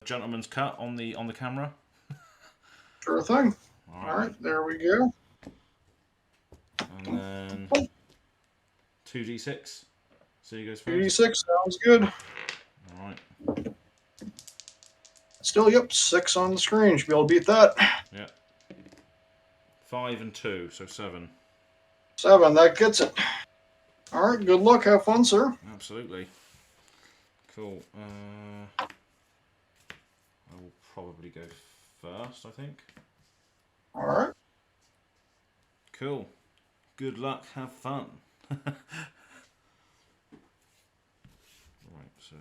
gentleman's cut on the camera. Sure thing. All All right, right, there we go. and then 2d6. So he goes first. 2d6 sounds good. All right. Still, yep, 6 on the screen. Should be able to beat that. Yeah. 5 and 2, so 7. 7, that gets it. All right, good luck. Have fun, sir. Absolutely. Cool. I will probably go first, I think. All right. Cool. Good luck. Have fun. Right, so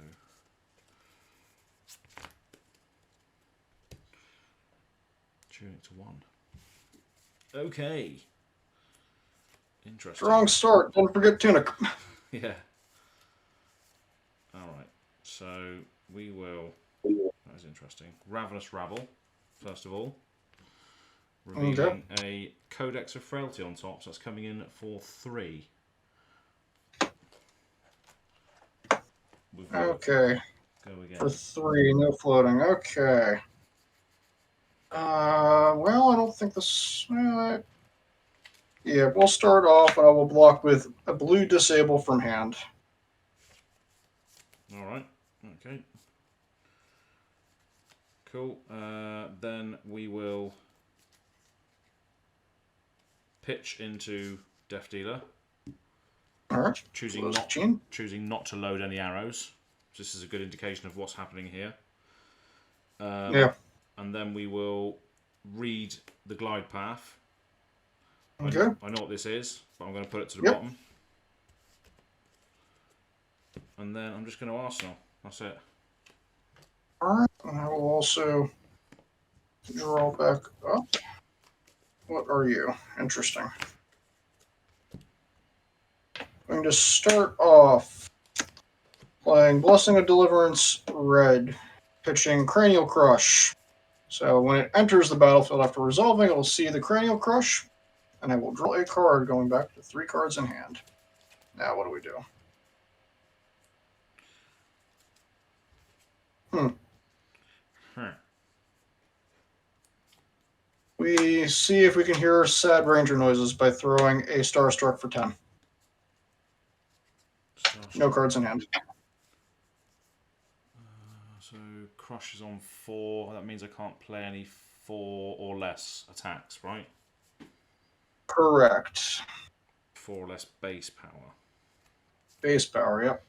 tune it to 1. Okay. Interesting. Strong start. Don't forget tunic. Yeah. All right. So we will. That is interesting. Ravenous Rabble, first of all. Revealing a Codex of Frailty on top, so that's coming in for 3. Okay. Go again. For 3, no floating. Okay. Well, I don't think this. Yeah, we'll start off, and I will block with a blue disable from hand. All right. Okay. Cool. Then we will pitch into Death Dealer. All right. Choosing not to load any arrows. This is a good indication of what's happening here. Yeah. And then we will read the glide path. Okay. I know what this is, but I'm going to put it to the bottom. And then I'm just going to Arsenal. That's it. Alright, and I will also draw back up. What are you? Interesting. I'm going to start off playing Blessing of Deliverance red, pitching Cranial Crush. So when it enters the battlefield after resolving, it will see the Cranial Crush, and I will draw a card going back to 3 cards in hand. Now what do we do? We see if we can hear sad ranger noises by throwing a Starstruck for 10. No cards in hand. So Crush is on 4. That means I can't play any 4 or less attacks, right? Correct. 4 or less base power. Base power, yep.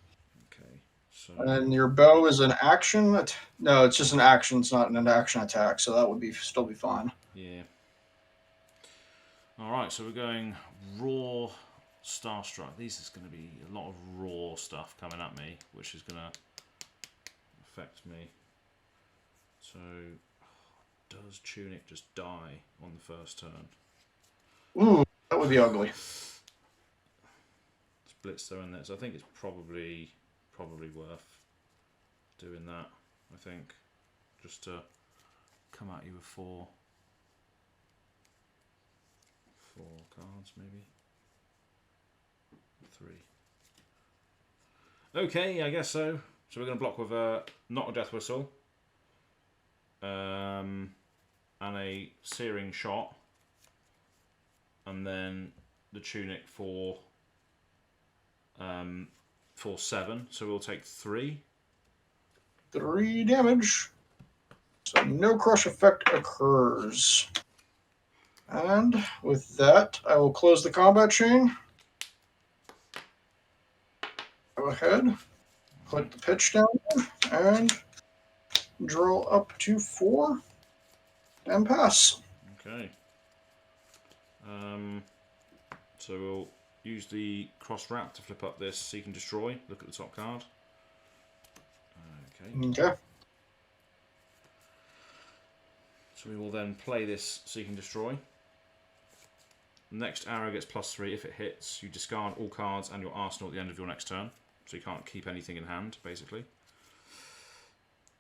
Okay. So. And your bow is an action? No, it's just an action. It's not an action attack, so that would still be fine. Yeah. All right, so we're going raw Starstruck. This is going to be a lot of raw stuff coming at me, which is going to affect me. So, does Tunic just die on the first turn? Ooh, that would be ugly. Blitz though in there, so I think it's probably worth doing that. I think just to come at you with 4 cards, maybe 3. Okay, I guess so. So we're going to block with not a Death Whistle, and a Searing Shot, and then the Tunic for 7. So we'll take 3. 3 damage. So no crush effect occurs. And with that, I will close the combat chain. Go ahead, put the pitch down, and draw up to 4, and pass. Okay. So we'll use the cross wrap to flip up this Seek and Destroy. Look at the top card. Okay. So we will then play this Seek and Destroy. Next arrow gets +3 if it hits. You discard all cards and your arsenal at the end of your next turn. So you can't keep anything in hand, basically.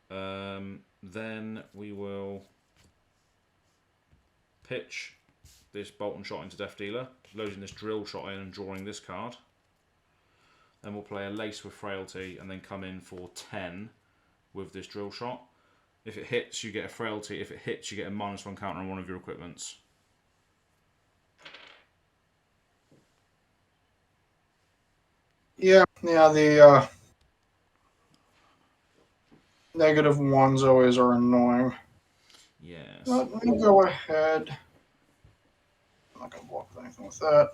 Then we will pitch this Bolt and Shot into Death Dealer, loading this Drill Shot in and drawing this card. Then we'll play a Lace with Frailty and then come in for 10 with this Drill Shot. If it hits, you get a frailty. If it hits, you get a -1 counter on one of your equipments. Yeah, the negative ones always are annoying. Yes. Let me go ahead. I'm not going to block anything with that.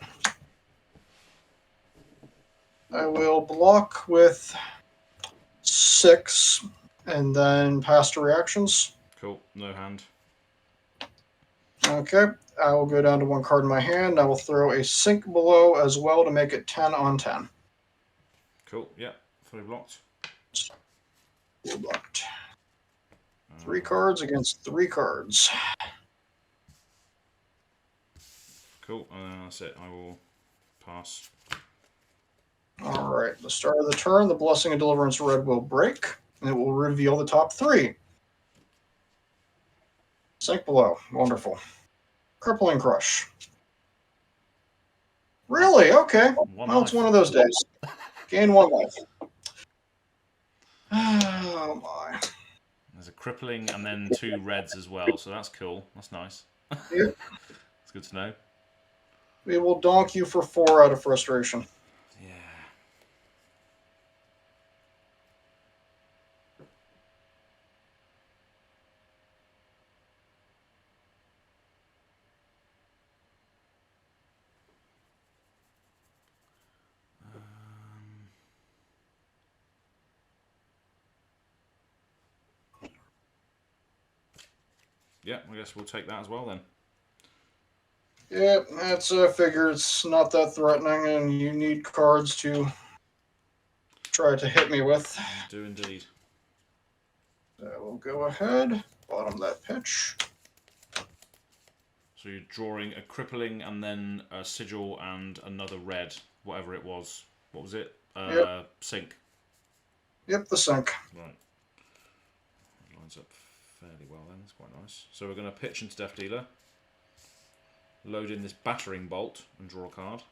I will block with 6 and then pass to reactions. Cool. No hand. Okay, I will go down to 1 card in my hand. I will throw a sink below as well to make it 10 on 10. Cool. Yeah. Fully blocked. Fully blocked. 3 cards against 3 cards. Cool. And that's it. I will pass. Alright, the start of the turn, the Blessing and Deliverance Red will break, and it will reveal the top 3. Sink below. Wonderful. Crippling Crush. Really? Okay. Well, it's one of those days. Gain 1 life. Oh my. There's a crippling and then 2 reds as well, so that's cool. That's nice. Yep. It's good to know. We will donk you for 4 out of frustration. Yeah. Yeah, I guess we'll take that as well then. Yeah, that's a figure. It's not that threatening, and you need cards to try to hit me with. I do indeed. So we'll go ahead, bottom that pitch. So you're drawing a crippling and then a sigil and another red, whatever it was. What was it? Yep. Sink. Yep, the sink. Right. That lines up fairly well then. That's quite nice. So we're going to pitch into Death Dealer. Load in this battering bolt and draw a card.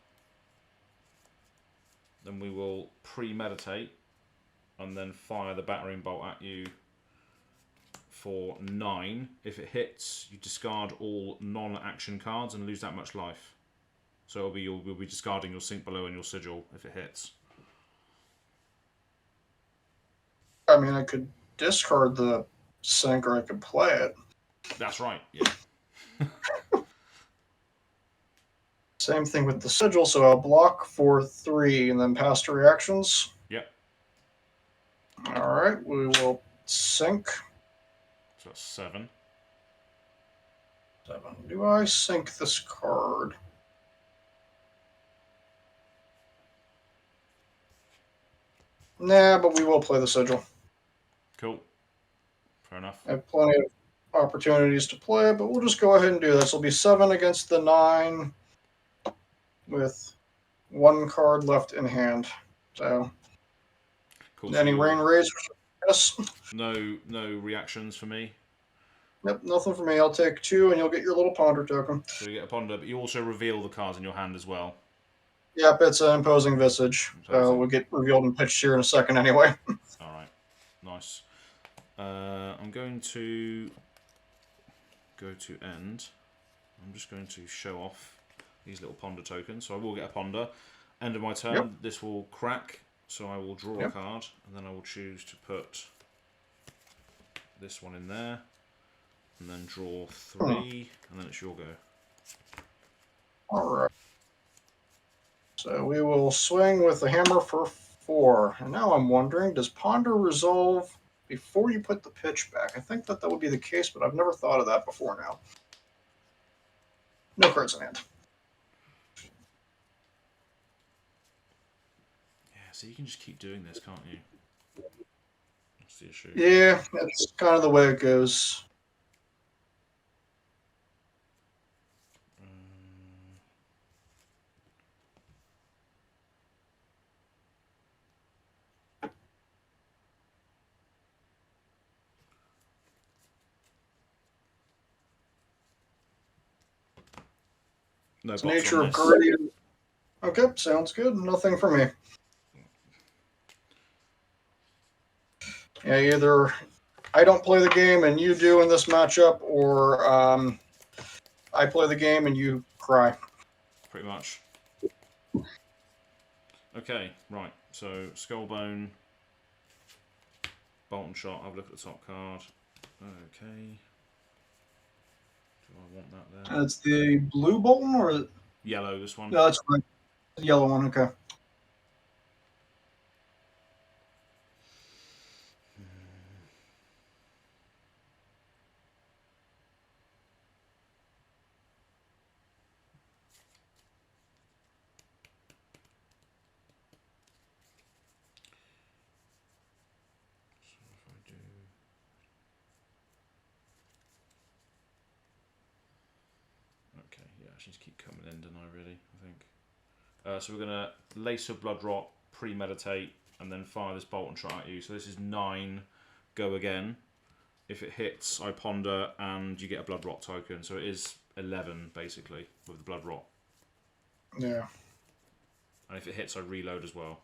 Then we will premeditate and then fire the battering bolt at you for 9. If it hits, you discard all non-action cards and lose that much life. So you'll be discarding your sink below and your sigil if it hits. I mean, I could discard the sink or I could play it. That's right, yeah. Same thing with the sigil, so I'll block for 3 and then pass to reactions. Yep. Alright, we will sink. So that's 7. 7. Do I sink this card? Nah, but we will play the sigil. Cool. Fair enough. I have plenty of opportunities to play it, but we'll just go ahead and do this. It'll be 7 against the 9 with 1 card left in hand. So, Cool. any So rain razors? Yes. No reactions for me. Nope, nothing for me. I'll take 2, and you'll get your little ponder token. So you get a ponder, but you also reveal the cards in your hand as well. Yep, it's an imposing visage. So we'll get revealed and pitched here in a second anyway. All right, nice. I'm going to go to end. I'm just going to show off these little ponder tokens. So I will get a ponder. End of my turn, Yep. this will crack. So I will draw a card, and then I will choose to put this one in there, and then draw 3, and then it's your go. All right. So we will swing with the hammer for 4. And now I'm wondering, does ponder resolve before you put the pitch back? I think that would be the case, but I've never thought of that before now. No cards in hand. Yeah, so you can just keep doing this, can't you? That's the issue. Yeah, that's kind of the way it goes. No box Nature on of this. Guardian. Okay, sounds good. Nothing for me. Yeah, either I don't play the game and you do in this matchup, or I play the game and you cry. Pretty much. Okay, right. So Skullbone, Bolt and Shot. Have a look at the top card. Okay. Do I want that there? It's the blue Bolton or Yellow, this one. no? That's right. The yellow one. Okay. So if I do... Okay, yeah, I should just keep coming in, don't I, really? I think. So we're going to Lace of Blood Rot, premeditate, and then fire this Bolt and Shot at you. So this is 9, go again. If it hits, I ponder, and you get a Blood Rot token. So it is 11, basically, with the Blood Rot. Yeah. And if it hits, I reload as well.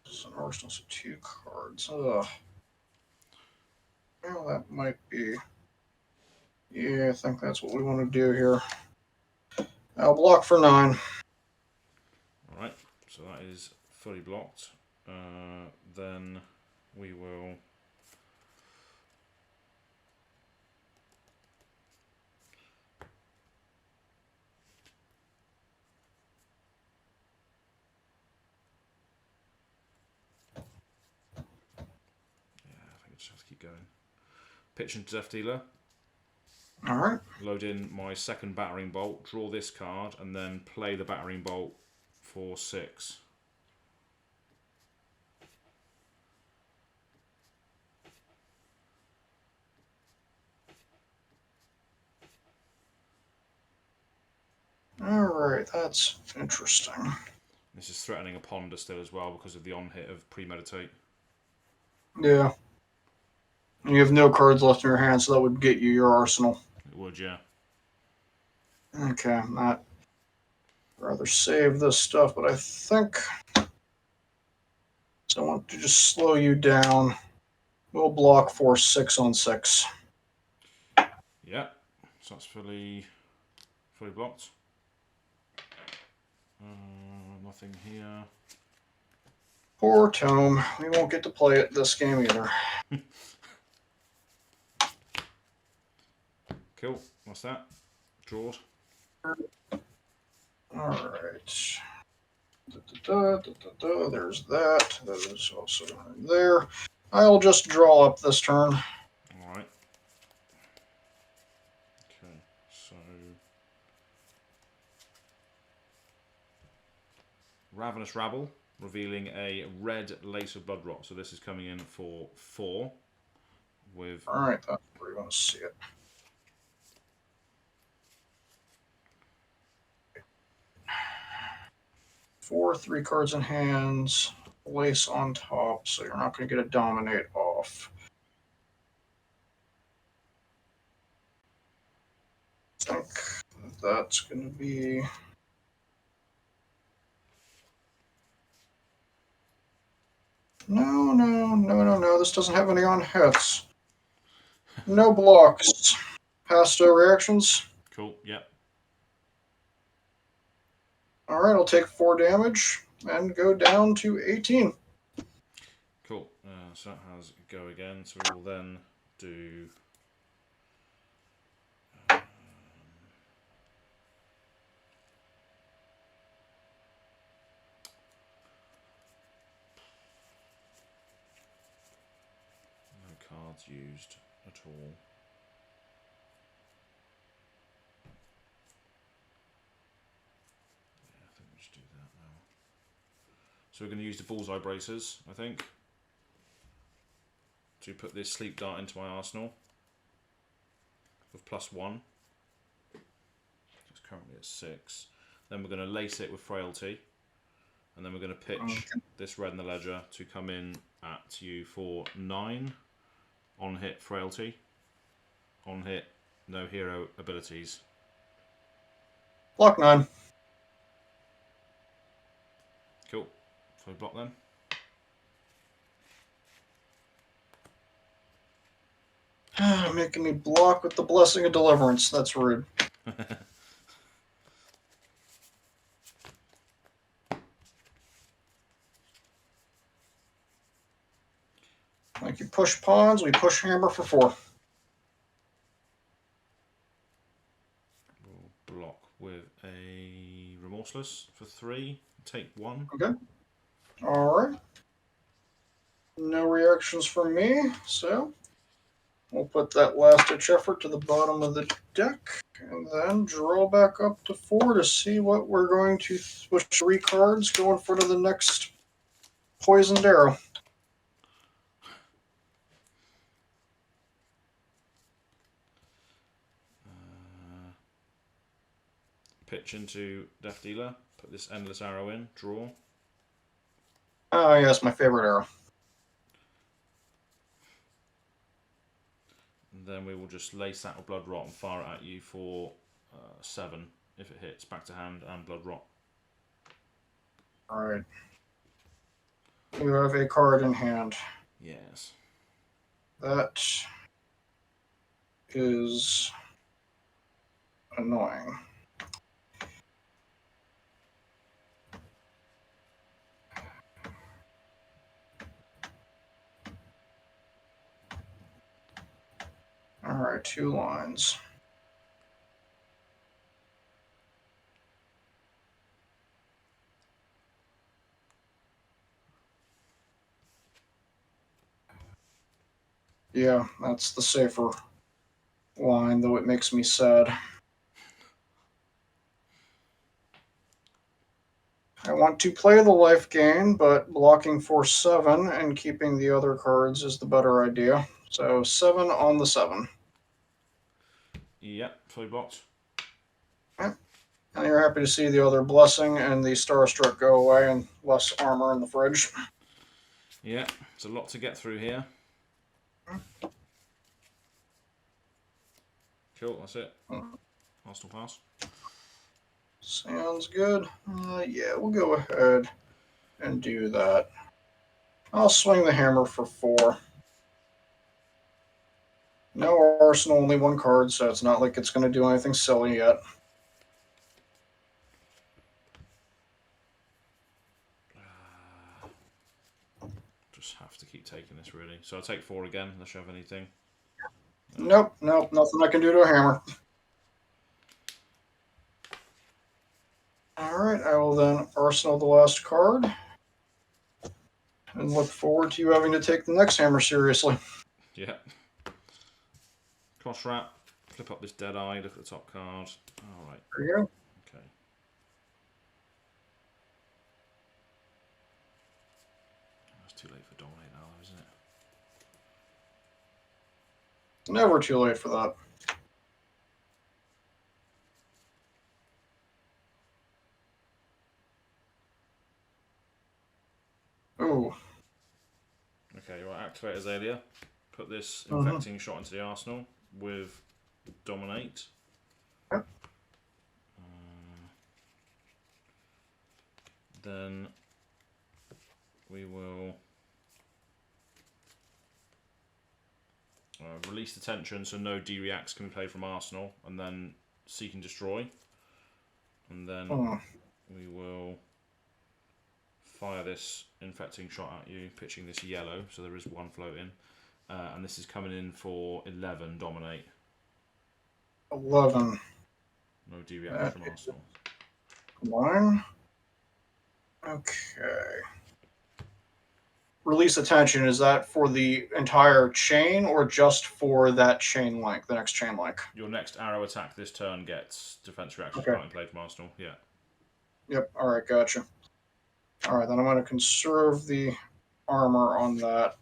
Some arsenals of 2 cards. Ugh. Well, that might be. Yeah, I think that's what we want to do here. I'll block for 9. Alright, so that is fully blocked. Then we will... I think I just have to keep going. Pitch into Death Dealer. Alright. Load in my second Battering Bolt, draw this card, and then play the Battering Bolt for 6. Alright, that's interesting. This is threatening a Ponder still as well because of the on-hit of Premeditate. Yeah. You have no cards left in your hand, so that would get you your arsenal. It would, yeah. Okay, I'd rather save this stuff, but I think so. I want to just slow you down. We'll block for 6 on 6. Yeah, so that's fully blocked. Nothing here. Poor Tome. We won't get to play it this game either. Cool. What's that? Drawed. Alright. There's that. That is also there. I'll just draw up this turn. Alright. Okay, so... Ravenous Rabble, revealing a red Lace of Blood Rot. So this is coming in for 4. With... Alright, that's where you want to see it. 4, 3 cards in hands, Lace on top, so you're not going to get a Dominate off. I think that's going to be... No. This doesn't have any on hits. No blocks. Pasto reactions. Cool, yep. Alright, I'll take 4 damage and go down to 18. Cool. So that has go again. So we'll then do... no cards used at all. Do that now. So we're going to use the bullseye bracers, I think, to put this sleep dart into my arsenal with +1. It's currently at 6. Then we're going to lace it with frailty, and then we're going to pitch this red in the ledger to come in at you for 9 on hit frailty, on hit no hero abilities. Block 9. Cool. So we block them. Making me block with the Blessing of Deliverance. That's rude. Like you push pawns, we push hammer for 4. We'll block with a Remorseless for 3. Take 1. Okay. Alright. No reactions from me, so we'll put that last ditch effort to the bottom of the deck, and then draw back up to 4 to see what we're going to, which 3 cards go in front of the next poisoned arrow. Pitch into Death Dealer. Put this Endless Arrow in. Draw. Oh, yes, my favorite arrow. And then we will just lace that with Blood Rot and fire it at you for 7 if it hits. Back to hand and Blood Rot. Alright. You have a card in hand. Yes. That is annoying. Alright, 2 lines. Yeah, that's the safer line, though it makes me sad. I want to play the life gain, but blocking for 7 and keeping the other cards is the better idea. So 7 on the 7. Yep, fully blocked. Yep. And you're happy to see the other Blessing and the Starstruck go away and less armor in the fridge. Yeah, it's a lot to get through here. Cool, that's it. Arsenal pass. Sounds good. Yeah, we'll go ahead and do that. I'll swing the hammer for 4. No arsenal, only 1 card, so it's not like it's going to do anything silly yet. Just have to keep taking this, really. So I'll take 4 again, unless you have anything. Nope, nothing I can do to a hammer. Alright, I will then arsenal the last card. And look forward to you having to take the next hammer seriously. Yeah. Cross wrap. Flip up this Dead Eye. Look at the top card. Alright. There you go. Okay. It's too late for Dominate now, isn't it? Never too late for that. Ooh. Okay, you want to activate Azalea. Put this infecting shot into the arsenal with Dominate. Yep. Then we will release the tension so no D-reacts can be played from arsenal, and then Seek and Destroy. And then we will fire this infecting shot at you, pitching this yellow, so there is 1 floating. And this is coming in for 11 Dominate. 11. No D-reacts from arsenal. 1. Okay. Release attention, is that for the entire chain or just for that chain link, the next chain link? Your next arrow attack this turn gets defense reaction can't play from arsenal. Yeah. Yep, alright, gotcha. Alright, then I'm going to conserve the armor on that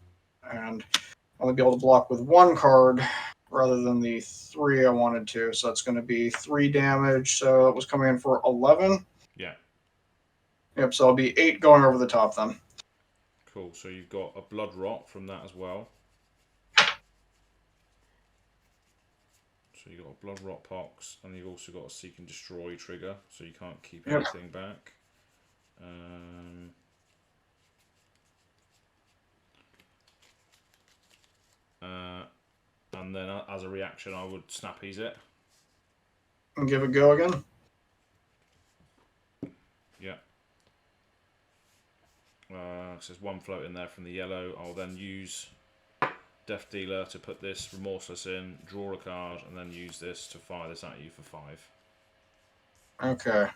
and only be able to block with 1 card rather than the 3 I wanted to. So that's going to be 3 damage. So it was coming in for 11. Yeah. Yep, so it'll be 8 going over the top then. Cool, so you've got a Blood Rot from that as well. So you've got a Blood Rot Pox, and you've also got a Seek and Destroy trigger, so you can't keep anything back. And then as a reaction, I would snappies it. And give it a go again. Yeah. So there's one float in there from the yellow. I'll then use Death Dealer to put this Remorseless in, draw a card, and then use this to fire this at you for 5. Okay.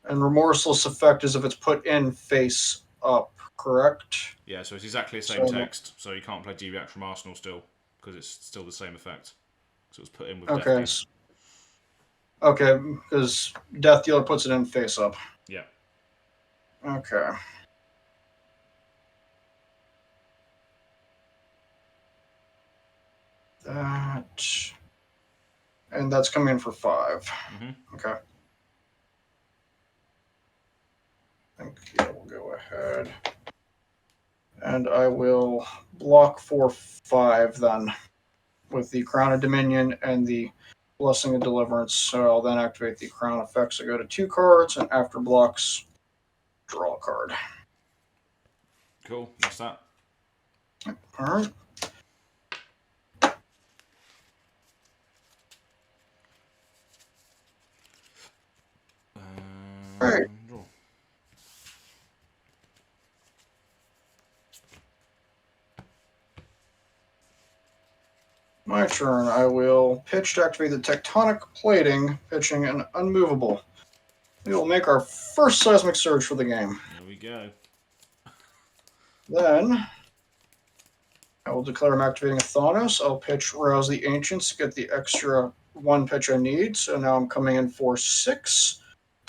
And Remorseless effect is if it's put in face up, correct? Yeah, so it's exactly the same text, so you can't play D-React from Arsenal still, because it's still the same effect. So it was put in with Death Dealer. Okay, because Death Dealer puts it in face up. Yeah. Okay. That... And that's coming in for 5. Mm-hmm. Okay. I think we'll go ahead. And I will block for 5 then, with the Crown of Dominion and the Blessing of Deliverance. So I'll then activate the Crown effects. I go to 2 cards, and after blocks, draw a card. Cool, that's that. Alright. Alright. Draw. My turn. I will pitch to activate the Tectonic Plating, pitching an Unmovable. We will make our first Seismic Surge for the game. There we go. Then I will declare I'm activating a Thanos. I'll pitch Rouse the Ancients to get the extra 1 pitch I need. So now I'm coming in for 6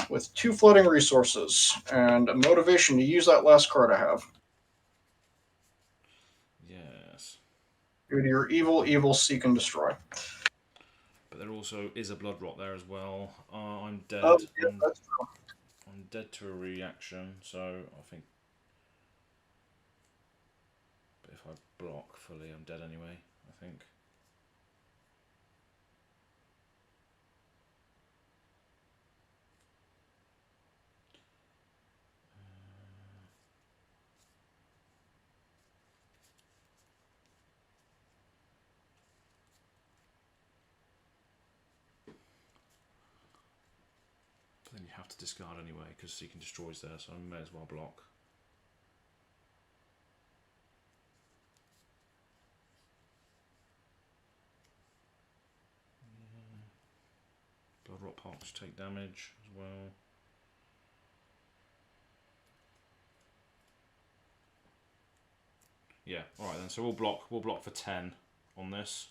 with 2 floating resources and a motivation to use that last card I have. Yes. Due to your evil, seek and destroy. But there also is a Blood Rot there as well. I'm dead. Oh, yeah, that's true. I'm dead to a reaction, so I think. But if I block fully, I'm dead anyway, I think. But then you have to discard anyway, because Seek and Destroy's there, so I may as well block. Blood Rot Pox take damage as well. Yeah, alright then, so we'll block for 10 on this.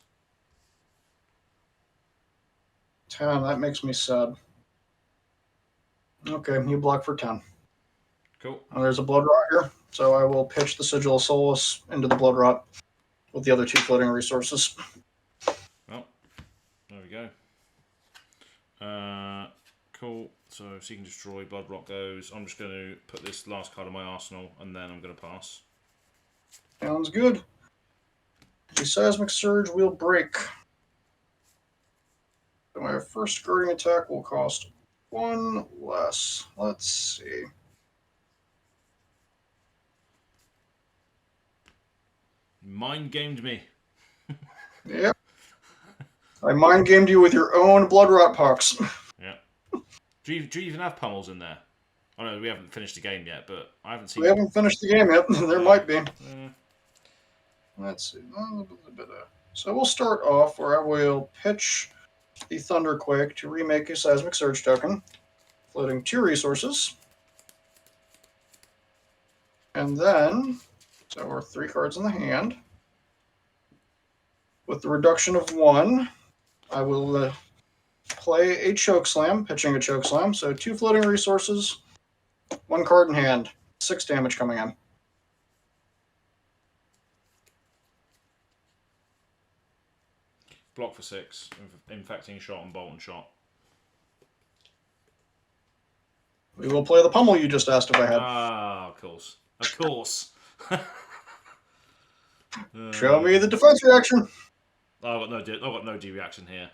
10, that makes me sad. Okay, you block for 10. Cool. And there's a Blood Rot here, so I will pitch the Sigil of Solus into the Blood Rot with the other 2 floating resources. Well, there we go. Cool. So Seek and Destroy, Blood Rot goes. I'm just going to put this last card in my arsenal, and then I'm going to pass. Sounds good. The Seismic Surge will break. So my first guarding attack will cost 1 less. Let's see. Mind gamed me. Yep. I mind gamed you with your own Blood Rot Pox. Yeah. Do you even have pummels in there? Oh no, we haven't finished the game yet, but I haven't seen. We haven't finished the game yet. There might be. Let's see. So we'll start off where I will pitch the Thunderquake to remake a Seismic Surge token, floating 2 resources. And then, so we're 3 cards in the hand. With the reduction of 1, I will play a Chokeslam, pitching a Chokeslam. So 2 floating resources, 1 card in hand, 6 damage coming in. Block for 6, infecting shot and bolt and shot. We will play the pummel you just asked if I had. Ah, of course. Of course. Show me the defense reaction. I've got no D reaction here.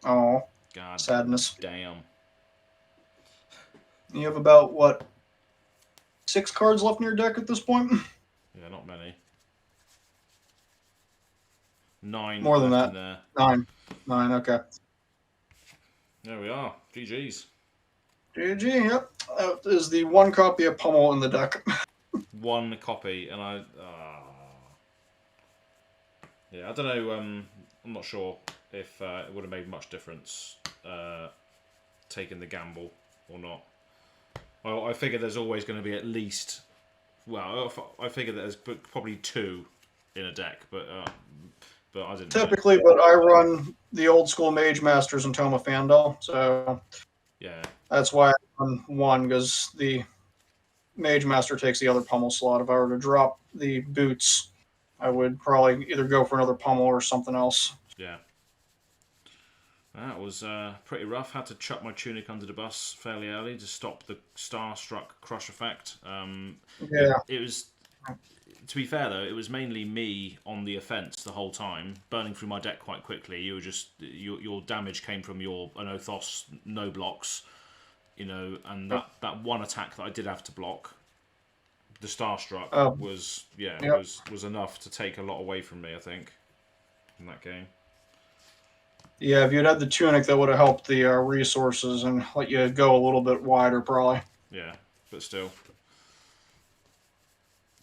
Oh, God. sadness. Damn. You have about, what, 6 cards left in your deck at this point? Yeah, not many. 9 More than left that. in there. 9. 9, okay. There we are. GG's. GG, yep. That is the one copy of Pummel in the deck. One copy, and yeah, I don't know. I'm not sure if it would have made much difference taking the gamble or not. Well, I figure there's always going to be at least. Well, I figure that there's probably 2 in a deck, but I didn't know. Typically, but I run the old school Mage Masters and Tome of Fandel, so Yeah. that's why I run 1, because the Mage Master takes the other Pummel slot. If I were to drop the boots, I would probably either go for another Pummel or something else. Yeah. That was pretty rough. Had to chuck my Tunic under the bus fairly early to stop the Starstruck Crush effect. Yeah. It was, to be fair though, it was mainly me on the offense the whole time, burning through my deck quite quickly. You were just your damage came from your Anothos no blocks, and that one attack that I did have to block, the Starstruck was was enough to take a lot away from me, I think, in that game. Yeah, if you'd had the Tunic, that would have helped the resources and let you go a little bit wider, probably. Yeah, but still.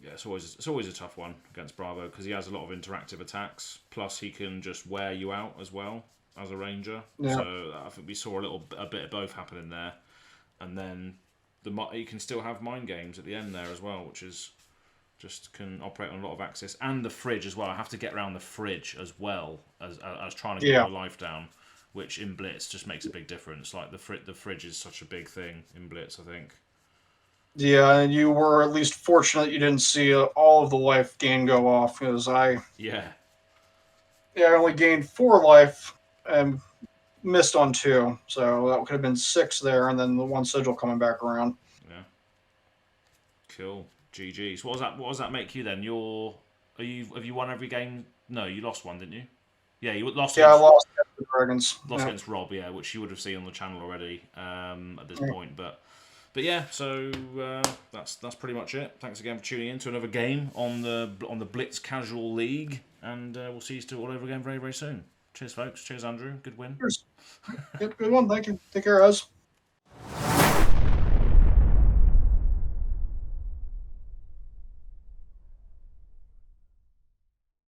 Yeah, it's always a tough one against Bravo because he has a lot of interactive attacks. Plus, he can just wear you out as well as a ranger. Yeah. So I think we saw a bit of both happening there, and then you can still have mind games at the end there as well, which is just can operate on a lot of axis, and the fridge as well. I have to get around the fridge as well as trying to get your life down, which in Blitz just makes a big difference. Like the fridge is such a big thing in Blitz, I think. Yeah, and you were at least fortunate you didn't see all of the life gain go off, because I only gained 4 life and missed on 2, so that could have been 6 there, and then the 1 sigil coming back around. Yeah. Cool. GG's. What does that make you then? Have you won every game? No, you lost one, didn't you? Yeah, you lost. Yeah, I lost against the Dragons. Lost against Rob, yeah, which you would have seen on the channel already at this point. But yeah, so that's pretty much it. Thanks again for tuning in to another game on the Blitz Casual League, and we'll see you still all over again very, very soon. Cheers, folks. Cheers, Andrew. Good win. Cheers. Yep, good one. Thank you. Take care, guys.